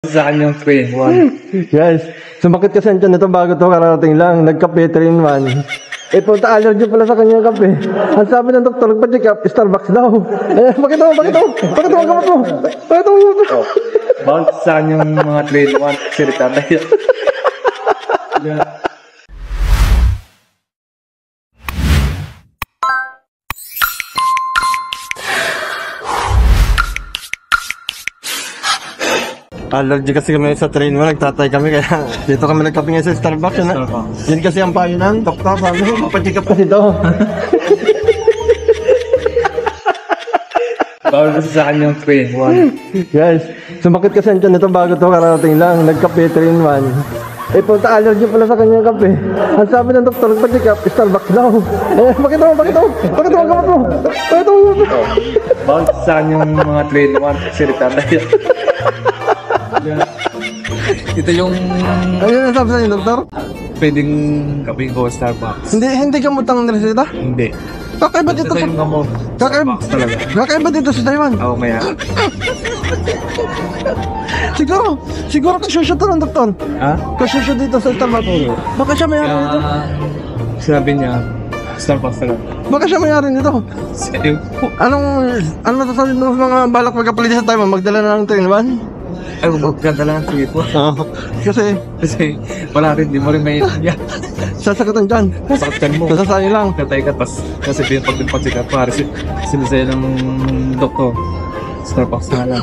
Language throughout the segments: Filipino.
Sa kanyang 3-in-1. Guys, sumakit kasi ang tiyan nito bago to kararating lang. Nagkape 3-in-1. Eh, punta allergy pala sa kanyang kape. Ang sabi ng doktor, nagpa-check up, Starbucks daw. Eh, bakit mo ang gamot mo? Bawal sa kanyang mga 3-in-1. Sirita tayo. Allergy kasi kami sa 3-in-1, nagtatay kami kaya dito kami nagkape ngayon sa Starbucks. Yan kasi ang payo ng doktor, sabi ko, mapacheck up kasi daw. Bawal kasi sa kanyang 3-in-1. Guys, sumakit kasi ang tiyan nito bago to kararating lang. Nagkape 3-in-1. Eh, punta allergy pala sa kanyang kape. Ang sabi ng doktor, nagpa-check up, Starbucks daw. Eh, bakit mo ang gamot mo? Bawal sa kanyang mga 3-in-1. Sirita tayo. Ito yung Ayun ang sabi sa'yo, doktor? pwedeng kaping ko Starbucks. Hindi ka mutang niresita? Hindi. Kakaiba dito Ito yung gamot. Starbucks talaga. Kakaiba dito sa Taiwan. Oo, maya. Siguro kasyosyo to ng doktor. Ha? Kasyosyo dito sa Starbucks. Baka siya mayari nito. Sabi niya, Starbucks talaga. Baka siya mayari nito. Sa'yo po. Ano nasasabi mo sa mga balak magkapalit sa Taiwan? Magdala na ng 3-in-1? Ay, ganda lang. Sige po. Kasi Kasi wala rin, di mo rin maintindihan. sasagutan dyan. Saktan mo. Kasasayo lang. Katay ka, kasi pag-sikat pare, sila sa'yo ng doktor. Starbucks na lang.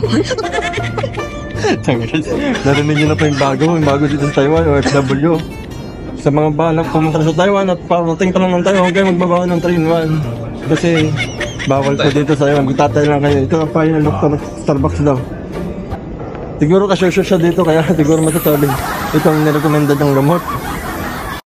Narinig nyo na pa yung bago dito sa Taiwan, OFW. Sa mga balak pumunta sa Taiwan at parating ka lang ng Taiwan, huwag kayo magbabawa ng 3-in-1. Kasi bawal po dito sa Taiwan, magtatay lang kayo. Ito ang payo ng doktor ng Starbucks daw. Siguro kasyosyo siya dito, kaya siguro masasabi itong nirekomenda ng gamot.